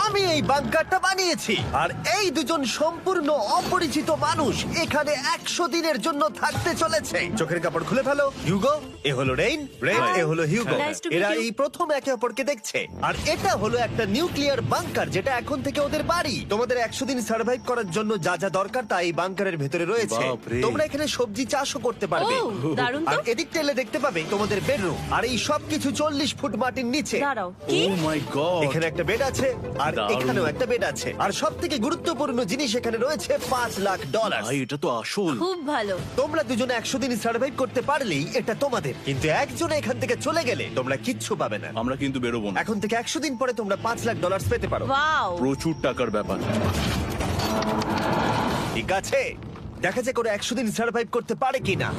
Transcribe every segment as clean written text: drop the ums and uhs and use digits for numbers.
আমি এই বাংকারটা বানিয়েছি আর এই দুজন সম্পূর্ণ অপরিচিত মানুষ এখানে 100 দিনের জন্য থাকতে চলেছে। চোখের কাপড় খুলে ফেলো। হিউগো, এ হলো রেইন, এ হলো হিউগো। Nice to meet এরা you. এই প্রথম একে অপরকে দেখছে। আর এটা হলো একটা নিউক্লিয়ার বাংকার যেটা এখন থেকে ওদের বাড়ি। তোমাদের 100 দিন সার্ভাইভ করার জন্য যা যা দরকার তা এই বাংকারের ভেতরে রয়েছে। বাপরে। তোমরা এখানে সবজি চাষও করতে পারবে। ও, দারুণ তো। আর এদিক টেলে দেখতে পাবে তোমাদের বেডরুম। আর এই সবকিছু 40 ফুট মাটির নিচে। দাঁড়াও, ও কি? মাই গড। এখানে একটা বেড আছে আর দারুণ। এখানেও একটা বেড আছে। আর সবথেকে গুরুত্বপূর্ণ জিনিস এখানে রয়েছে $5,00,000। ভাই এটা তো আসল। খুব ভালো। তোমরা দুজনে 100 দিন সার্ভাইভ করতে পারলেই এটা তোমাদের। কিন্তু একজন এখান থেকে চলে গেলে তোমরা কিচ্ছু পাবে না। আমরা কিন্তু বেরোবো না। এখন থেকে 100 দিন পরে তোমরা $5,00,000 পেতে পারো। ওয়াও। প্রচুর টাকার ব্যাপার। ঠিক আছে, দেখা যাক ওরা 100 দিন সার্ভাইভ করতে পারে কিনা।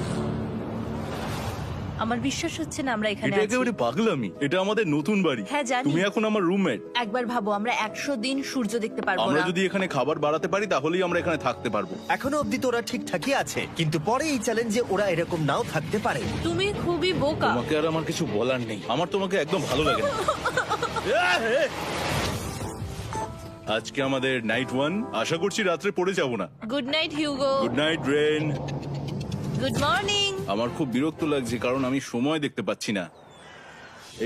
আমার বিশ্বাস হচ্ছে না আমরা এখানে এটা আছি। একেবারে পাগলামি। এটা আমাদের নতুন বাড়ি। হ্যাঁ, জানি। তুমি এখন আমার রুমমেট। একবার ভাবো, আমরা 100 দিন সূর্য দেখতে পারবো আমরা না। যদি এখানে খাবার বাড়াতে পারি তাহলেই আমরা এখানে থাকতে পারবো। এখনো অব্দি তো ওরা ঠিকঠাকই আছে, কিন্তু পরে এই চ্যালেঞ্জে ওরা এরকম নাও থাকতে পারে। তুমি খুবই বোকা। তোমাকে আর আমার কিছু বলার নেই। আমার তোমাকে একদম ভালো লাগে না। আজকে আমাদের নাইট 1। আশা করছি রাত্রে পড়ে যাব না। Good night Hugo. Good night Ren. Good morning. আমার খুব বিরক্ত লাগছে কারণ আমি সময় দেখতে পাচ্ছি না।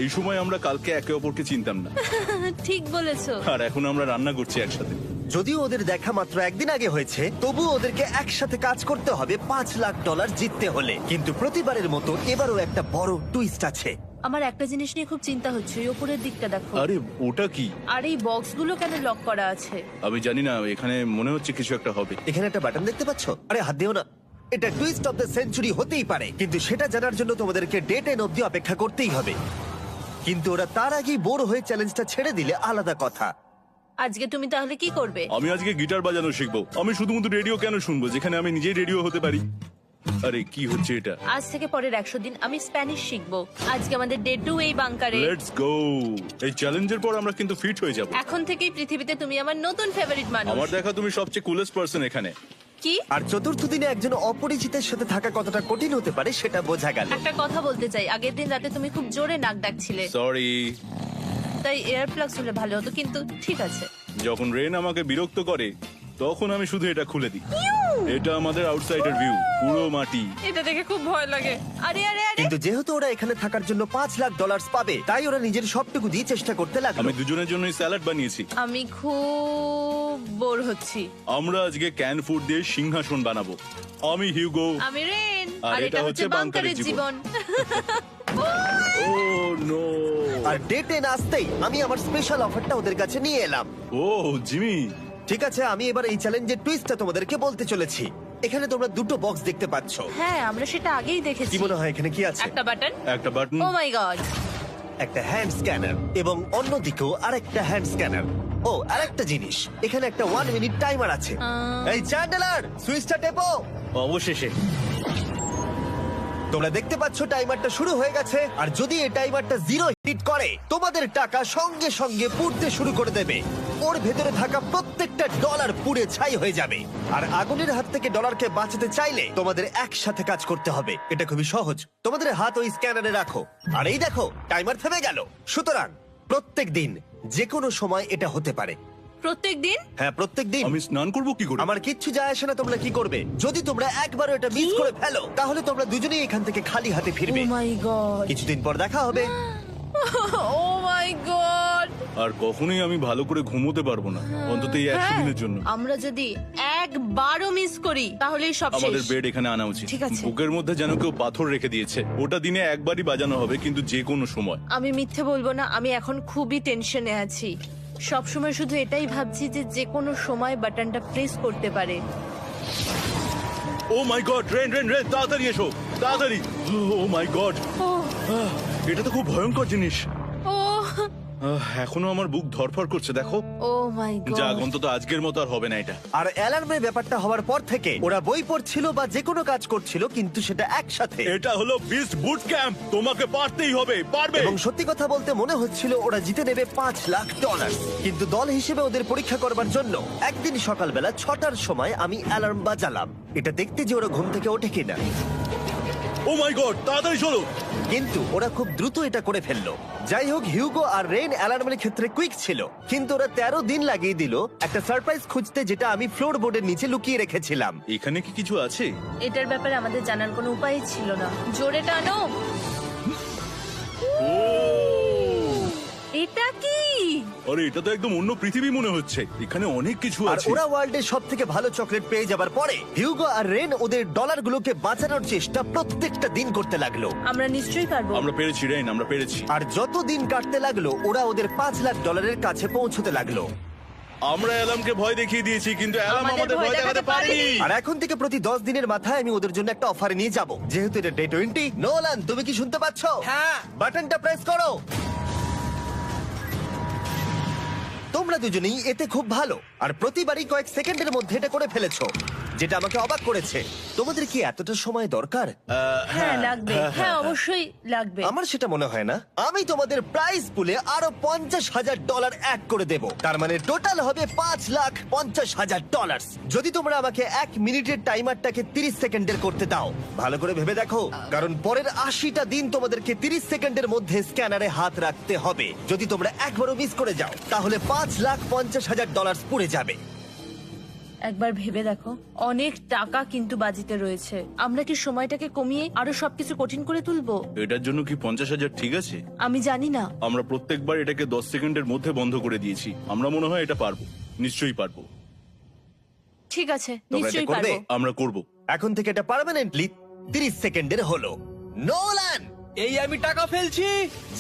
এই সময় আমরা কালকে একে অপরকে চিনতাম না, ঠিক বলেছো। আর এখন আমরা রান্না করছি একসাথে। যদিও ওদের দেখা মাত্র একদিন আগে হয়েছে, তবু ওদেরকে একসাথে কাজ করতে হবে $5,00,000 জিততে হলে। কিন্তু প্রতিবারের মতো এবারও একটা বড় টুইস্ট আছে। আমার একটা জিনিস নিয়ে খুব চিন্তা হচ্ছে, ওই উপরের দিকটা দেখো। আরে ওটা কি? আর এই বক্সগুলো কেন লক করা আছে? আমি জানি না, এখানে মনে হচ্ছে কিছু একটা হবে। এখানে একটা বাটন দেখতে পাচ্ছ? আরে হাত দিও না। এটা টুইস্ট অফ দ্য সেঞ্চুরি হতেই পারে, কিন্তু সেটা জানার জন্য তোমাদেরকে ডে 10 অব্দি অপেক্ষা করতেই হবে। কিন্তু ওরা তার আগেই বোর হয়ে চ্যালেঞ্জটা ছেড়ে দিলে আলাদা কথা। আজকে তুমি তাহলে কি করবে? আমি আজকে গিটার বাজানো শিখবো। আমি শুধুমাত্র রেডিও কেন শুনবো যেখানে আমি নিজেই রেডিও হতে পারি? আরে কি হচ্ছে এটা? আজ থেকে পরের 100 দিন আমি স্প্যানিশ শিখবো। আজকে আমাদের ডে 2 এই বাংকারে। Let's go. এই চ্যালেঞ্জের পর আমরা কিন্তু ফিট হয়ে যাব। এখন থেকেই পৃথিবীতে তুমি আমার নতুন ফেভারিট মানুষ। আমার দেখা তুমি সবচেয়ে কুলেস্ট পারসন এখানে। কি? আর চতুর্থ দিনে একজন অপরিচিতের সাথে থাকা কতটা কঠিন হতে পারে সেটা বোঝা গেল। একটা কথা বলতে চাই, আগের দিন রাতে তুমি খুব জোরে নাক ডাকছিলে, সরি। তাই এয়ার প্লাগস হলে ভালো হতো, কিন্তু ঠিক আছে। যখন রেন আমাকে বিরক্ত করে তখন আমি শুধু এটা খুলে দিই। এটা আমাদের আউটসাইডার ভিউ, পুরো মাটি। এটা দেখে খুব ভয় লাগে। আরে আরে আরে, কিন্তু যেহেতু ওরা এখানে থাকার জন্য $5,00,000 পাবে, তাই ওরা নিজের সবটুকু দিয়ে চেষ্টা করতে লাগলো। আমি দুজনের জন্যই স্যালাড বানিয়েছি। আমি খুব বোর হচ্ছি। আমরা আজকে ক্যান ফুড দিয়ে সিংহাসন বানাবো। আমি হিউগো। আমি রেন, আর আর এটা হচ্ছে বাংকারের জীবন। ও নো। আর ডে 10 আসতেই আমি আমার স্পেশাল অফারটা ওদের কাছে নিয়ে এলাম। ও জিমি। ঠিক আছে, আমি এবার এই চ্যালেঞ্জের টুইস্টটা তোমাদেরকে বলতে চলেছি। এখানে তোমরা দুটো বক্স দেখতে পাচ্ছ। হ্যাঁ, আমরা সেটা আগেই দেখেছি। কি মনে হয় এখানে কি আছে? একটা বাটন। একটা বাটন। ও মাই গড। একটা হ্যান্ড স্ক্যানার এবং অন্যদিকেও আরেকটা হ্যান্ড স্ক্যানার। ও, আরেকটা জিনিস, এখানে একটা 1 মিনিট টাইমার আছে। এই চ্যান্ডেলার, সুইচটা টেপো। অবশেষে। তোমরা দেখতে পাচ্ছ টাইমারটা শুরু হয়ে গেছে। আর যদি এই টাইমারটা 0 হিট করে, তোমাদের টাকা সঙ্গে সঙ্গে পুড়তে শুরু করে দেবে। ওর ভেতরে থাকা প্রত্যেকটা ডলার পুড়ে ছাই হয়ে যাবে। আর আগুনের হাত থেকে ডলারকে বাঁচাতে চাইলে তোমাদের একসাথে কাজ করতে হবে। এটা খুবই সহজ। তোমাদের হাত ওই স্ক্যানারে রাখো, আর এই দেখো টাইমার থেমে গেল। সুতরাং প্রত্যেক দিন যে কোনো সময় এটা হতে পারে। প্রত্যেক দিন? হ্যাঁ, প্রত্যেক দিন। আমি স্নান করব কি করে? আমার কিচ্ছু যায় আসে না তোমরা কি করবে। যদি তোমরা একবারও এটা মিস করে ফেলো, তাহলে তোমরা দুজনেই এখান থেকে খালি হাতে ও ফিরবে। মাই গড। কিছুদিন পর দেখা হবে। ও মাই গড। আর কখনোই আমি ভালো করে ঘুমোতে পারবো না, অন্তত এই 100 দিনের জন্য। আমরা যদি একবারও মিস করি তাহলেই সব আমাদের শেষ। বেড এখানে আনা উচিত। ঠিক আছে। বুকের মধ্যে যেন কেউ পাথর রেখে দিয়েছে। ওটা দিনে একবারই বাজানো হবে, কিন্তু যে কোনো সময়। আমি মিথ্যে বলবো না, আমি এখন খুবই টেনশনে আছি। সব সময় শুধু এটাই ভাবছি যে যে কোনো সময় বাটনটা প্রেস করতে পারে। ও মাই গড, রেন রেন রেন, তাড়াতাড়ি এসো, তাড়াতাড়ি। ও মাই গড, ও এটা তো খুব ভয়ঙ্কর জিনিস। ও এখনো আমার বুক ধরফর করছে, দেখো। ও মাই যাক, গড। অন্তত আজকের মতো আর হবে না এটা। আর অ্যালার্মের ব্যাপারটা হওয়ার পর থেকে ওরা বই পড়ছিল বা যে কোনো কাজ করছিল, কিন্তু সেটা একসাথে। এটা হলো বিস্ট বুট ক্যাম্প, তোমাকে পারতেই হবে, পারবে। এবং সত্যি কথা বলতে মনে হচ্ছিল ওরা জিতে নেবে $5,00,000। কিন্তু দল হিসেবে ওদের পরীক্ষা করবার জন্য একদিন সকালবেলা 6টার সময় আমি অ্যালার্ম বাজালাম, এটা দেখতে যে ওরা ঘুম থেকে ওঠে কিনা। ও ও মাই গড, তাড়াতাড়ি চলো। কিন্তু ওরা খুব দ্রুত এটা করে ফেললো। যাই হোক, হিউগো আর রেন অ্যালার্মের ক্ষেত্রে কুইক ছিল, কিন্তু ওরা 13 দিন লাগিয়ে দিল একটা সারপ্রাইজ খুঁজতে, যেটা আমি ফ্লোর বোর্ডের নিচে লুকিয়ে রেখেছিলাম। এখানে কি কিছু আছে? এটার ব্যাপারে আমাদের জানার কোনো উপায় ছিল না। জোরে টানো। ও এটা কি? আরে, এটা তো একদম অন্য পৃথিবী মনে হচ্ছে। এখানে অনেক কিছু আর আছে। ওরা ওয়ার্ল্ডের সব থেকে ভালো চকলেট পেয়ে যাবার পরে হিউগো আর রেন ওদের ডলারগুলোকে বাঁচানোর চেষ্টা প্রত্যেকটা দিন করতে লাগলো। আমরা নিশ্চয়ই পারবো। আমরা পেরেছি রেন, আমরা পেরেছি। আর যত দিন কাটতে লাগলো, ওরা ওদের $5,00,000 কাছে পৌঁছতে লাগলো। আমরা অ্যালামকে ভয় দেখিয়ে দিয়েছি, কিন্তু অ্যালাম আমাদের আমাদের ভয় ভয় দেখাতে দেখাতে পারেনি। পারেনি। আর এখন থেকে প্রতি 10 দিনের মাথায় আমি ওদের জন্য একটা অফার নিয়ে যাব, যেহেতু এটা ডে 20। নোলান, তুমি কি শুনতে পাচ্ছ? হ্যাঁ। বাটনটা প্রেস করো। তোমরা দুজনেই এতে খুব ভালো, আর প্রতিবারই কয়েক সেকেন্ডের মধ্যে এটা করে ফেলেছো, যেটা আমাকে অবাক করেছে। তোমাদের কি এতটা সময় দরকার? হ্যাঁ লাগবে, হ্যাঁ অবশ্যই লাগবে। আমার সেটা মনে হয় না। আমি তোমাদের প্রাইস পুলে আরো $50,000 অ্যাড করে দেব, তার মানে টোটাল হবে $5,50,000। যদি তোমরা আমাকে 1 মিনিটের টাইমারটাকে 30 সেকেন্ডের করতে দাও। ভালো করে ভেবে দেখো, কারণ পরের 80টা দিন তোমাদেরকে 30 সেকেন্ডের মধ্যে স্ক্যানারে হাত রাখতে হবে। যদি তোমরা একবারও মিস করে যাও, তাহলে $5,50,000 পুড়ে যাবে। একবার ভেবে দেখো, অনেক টাকা কিন্তু বাজিতে রয়েছে। আমরা কি সময়টাকে কমিয়ে আরো সবকিছু কঠিন করে তুলবো? এটার জন্য কি 50,000 ঠিক আছে? আমি জানি না। আমরা প্রত্যেকবার এটাকে 10 সেকেন্ডের মধ্যে বন্ধ করে দিয়েছি। আমরা মনে হয় এটা পারবো, নিশ্চয়ই পারবো। ঠিক আছে, তোমরা এটা নিশ্চয়ই করবে? পারবো। আমরা করব। এখন থেকে এটা পার্মানেন্টলি 30 সেকেন্ডের হলো। নোলান, এই আমি টাকা ফেলছি।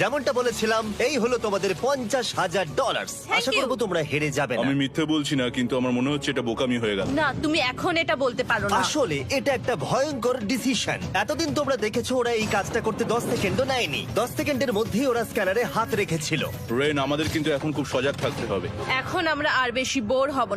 যেমনটা বলেছিলাম, এই হলো তোমাদের $50,000। Thank Asha you. করবো তোমরা হেরে যাবে না। আমি মিথ্যে বলছি না, কিন্তু আমার মনে হচ্ছে এটা বোকামি হয়ে গেল। না, তুমি এখন এটা বলতে পারো না। আসলে এটা একটা ভয়ঙ্কর ডিসিশন। এতদিন তোমরা দেখেছো ওরা এই কাজটা করতে 10 সেকেন্ডও নেয়নি। 10 সেকেন্ডের মধ্যেই ওরা স্ক্যানারে হাত রেখেছিল। রেন, আমাদের কিন্তু এখন খুব সজাগ থাকতে হবে। এখন আমরা আর বেশি বোর হব না।